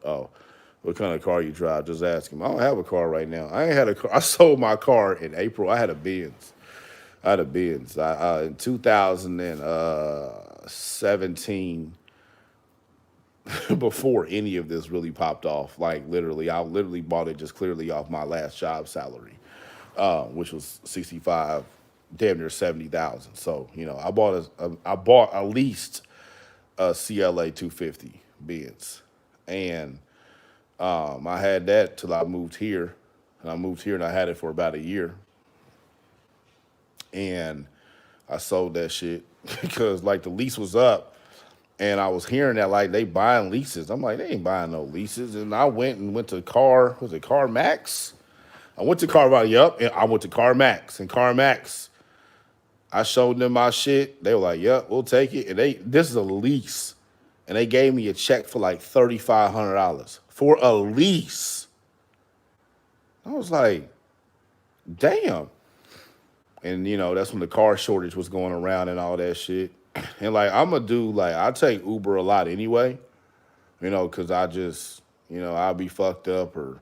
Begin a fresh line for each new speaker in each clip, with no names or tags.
Oh, what kind of car you drive? Just ask him. I don't have a car right now. I ain't had a car. I sold my car in April. I had a Benz. I had a Benz. In 2017, before any of this really popped off, like literally, I literally bought it just clearly off my last job salary, which was 65, damn near 70,000. So I bought at least a CLA 250 Benz, and I had that till I moved here, and I moved here and I had it for about a year, and I sold that shit because like the lease was up, and I was hearing that like they buying leases. I'm like, they ain't buying no leases, and I went to Car Max. I went to Car Yup, and I went to Car Max, and Car Max. I showed them my shit. They were like, "Yep, we'll take it." And this is a lease, and they gave me a check for like $3,500 for a lease. I was like, "Damn!" And that's when the car shortage was going around and all that shit. And like I'm gonna do like I take Uber a lot anyway, because I just I'll be fucked up or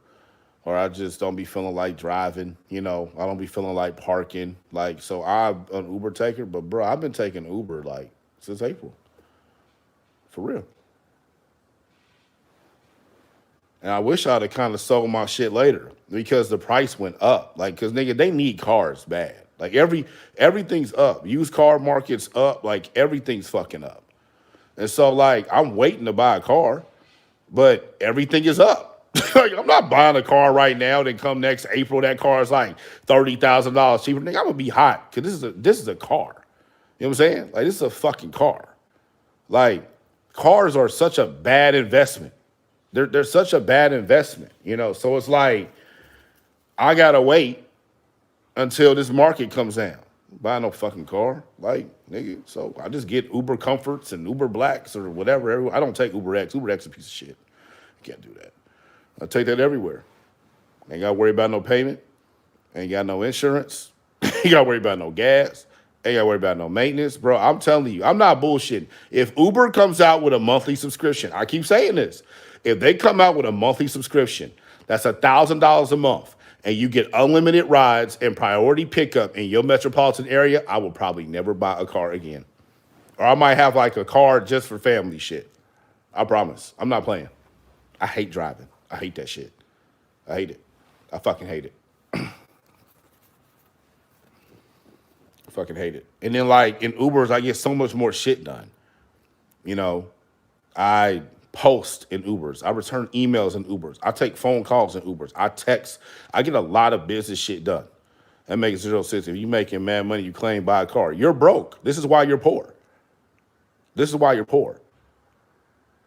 I just don't be feeling like driving. I don't be feeling like parking. Like so I'm an Uber taker, but bro, I've been taking Uber like since April, for real. And I wish I'd have kind of sold my shit later because the price went up. Like, cause nigga, they need cars bad. Like everything's up. Used car market's up. Like everything's fucking up. And so like I'm waiting to buy a car, but everything is up. Like I'm not buying a car right now. Then come next April, that car is like $30,000 cheaper. Nigga, I'm gonna be hot because this is a car. You know what I'm saying? Like this is a fucking car. Like cars are such a bad investment. They're such a bad investment, So it's like I gotta wait until this market comes down. Buy no fucking car, like nigga. So I just get Uber Comforts and Uber Blacks or whatever. I don't take Uber X. Uber X is a piece of shit. You can't do that. I take that everywhere. Ain't gotta worry about no payment. Ain't got no insurance. Ain't gotta worry about no gas. Ain't gotta worry about no maintenance, bro. I'm telling you, I'm not bullshitting. If Uber comes out with a monthly subscription, I keep saying this. If they come out with a monthly subscription, that's $1,000 a month, and you get unlimited rides and priority pickup in your metropolitan area, I will probably never buy a car again. Or I might have like a car just for family shit. I promise. I'm not playing. I hate driving. I hate that shit. I hate it. I fucking hate it. I fucking hate it. And then like in Ubers, I get so much more shit done. I post in Ubers. I return emails in Ubers. I take phone calls in Ubers. I text. I get a lot of business shit done. That makes zero sense. If you making mad money, you claim buy a car. You're broke. This is why you're poor. This is why you're poor.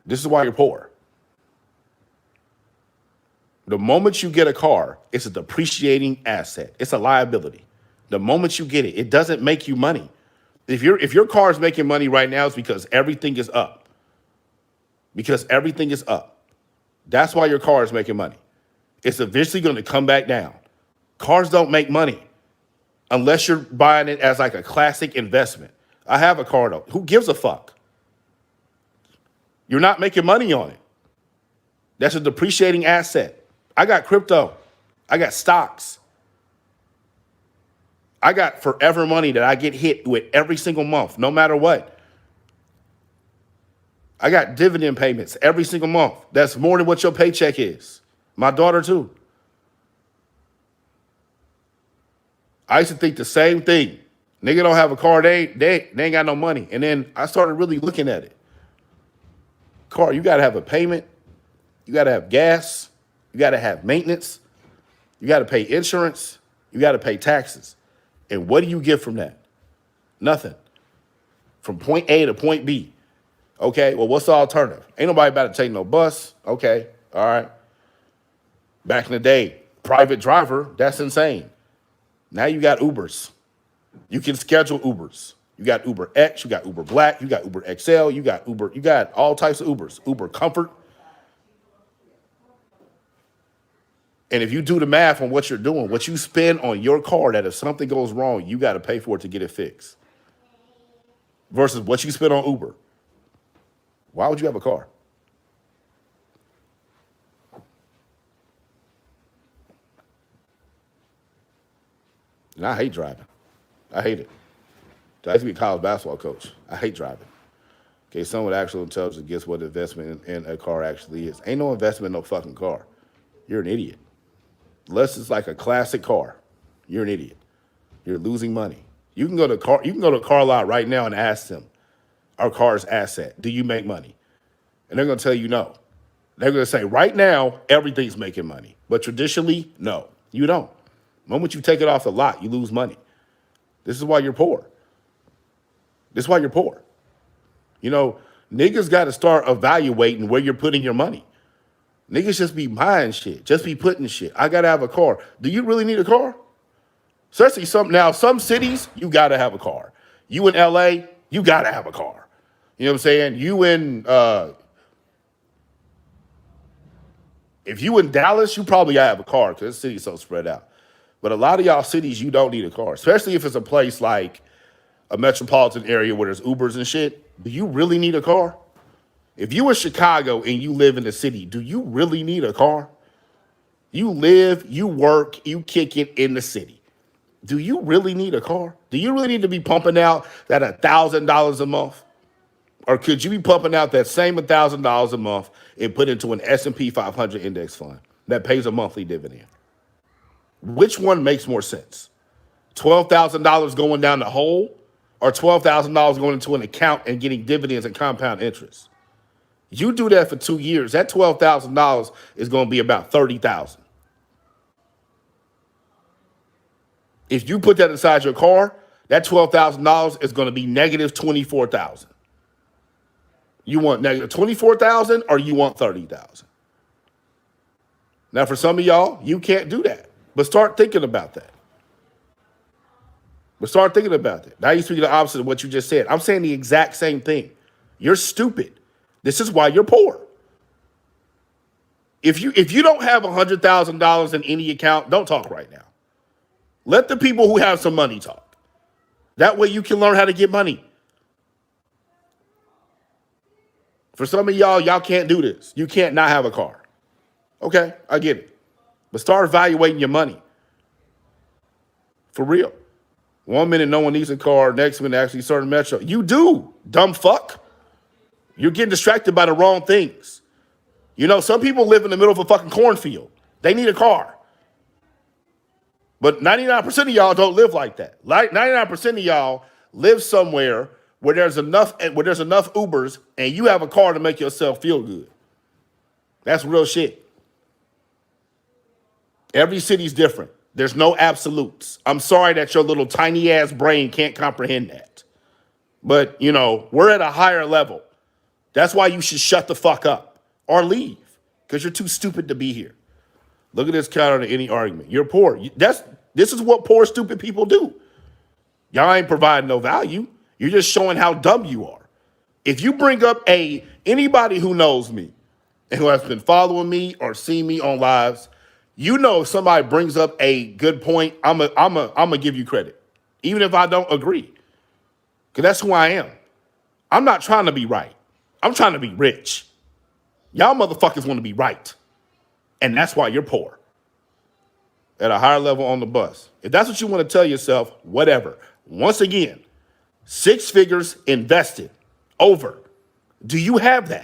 This is why you're poor. The moment you get a car, it's a depreciating asset. It's a liability. The moment you get it, it doesn't make you money. If your car is making money right now, it's because everything is up. Because everything is up. That's why your car is making money. It's eventually going to come back down. Cars don't make money unless you're buying it as like a classic investment. I have a car though. Who gives a fuck? You're not making money on it. That's a depreciating asset. I got crypto. I got stocks. I got forever money that I get hit with every single month, no matter what. I got dividend payments every single month. That's more than what your paycheck is. My daughter too. I used to think the same thing. Nigga don't have a car, they ain't got no money. And then I started really looking at it. Car, you gotta have a payment. You gotta have gas. You gotta have maintenance. You gotta pay insurance. You gotta pay taxes. And what do you get from that? Nothing. From point A to point B. Okay, well, what's the alternative? Ain't nobody about to take no bus. Okay, all right. Back in the day, private driver, that's insane. Now you got Ubers. You can schedule Ubers. You got Uber X, you got Uber Black, you got Uber XL, you got Uber, you got all types of Ubers. Uber Comfort. And if you do the math on what you're doing, what you spend on your car, that if something goes wrong, you got to pay for it to get it fixed. Versus what you spend on Uber. Why would you have a car? And I hate driving. I hate it. I used to be a college basketball coach. I hate driving. Okay, someone with actual intelligence gets what investment in a car actually is. Ain't no investment in no fucking car. You're an idiot. Unless it's like a classic car, you're an idiot. You're losing money. You can go to a car lot right now and ask them, our car's asset, do you make money? And they're gonna tell you no. They're gonna say right now everything's making money, but traditionally, no, you don't. The moment you take it off the lot, you lose money. This is why you're poor. This is why you're poor. You know, niggas got to start evaluating where you're putting your money. Niggas just be buying shit, just be putting shit. I gotta have a car. Do you really need a car? Especially some cities, you gotta have a car. You in LA, you gotta have a car. You know what I'm saying? If you in Dallas, you probably gotta have a car because the city's so spread out. But a lot of y'all cities, you don't need a car, especially if it's a place like a metropolitan area where there's Ubers and shit. Do you really need a car? If you in Chicago and you live in the city, do you really need a car? You live, you work, you kick it in the city. Do you really need a car? Do you really need to be pumping out that $1,000 a month? Or could you be pumping out that same $1,000 a month and put into an S&P 500 index fund that pays a monthly dividend? Which one makes more sense? $12,000 going down the hole or $12,000 going into an account and getting dividends and compound interest? You do that for 2 years, that $12,000 is going to be about $30,000. If you put that inside your car, that $12,000 is going to be negative $24,000. You want negative $24,000 or you want $30,000? Now, for some of y'all, you can't do that, but start thinking about that. Now you speak the opposite of what you just said. I'm saying the exact same thing. You're stupid. This is why you're poor. If you don't have $100,000 in any account, don't talk right now. Let the people who have some money talk. That way you can learn how to get money. For some of y'all can't do this. You can't not have a car. Okay, I get it. But start evaluating your money. For real. 1 minute no one needs a car, next minute actually certain metro. You do, dumb fuck. You're getting distracted by the wrong things. You know, some people live in the middle of a fucking cornfield. They need a car. But 99% of y'all don't live like that. Like 99% of y'all live somewhere where there's enough Ubers and you have a car to make yourself feel good. That's real shit. Every city's different. There's no absolutes. I'm sorry that your little tiny ass brain can't comprehend that. But, you know, we're at a higher level. That's why you should shut the fuck up or leave because you're too stupid to be here. Look at this counter to any argument. You're poor. This is what poor, stupid people do. Y'all ain't providing no value. You're just showing how dumb you are. If you bring up anybody who knows me and who has been following me or seen me on lives, you know if somebody brings up a good point, I'm a give you credit, even if I don't agree, because that's who I am. I'm not trying to be right. I'm trying to be rich. Y'all motherfuckers want to be right, and that's why you're poor. At a higher level on the bus. If that's what you want to tell yourself, whatever. Once again, 6 figures invested over. Do you have that?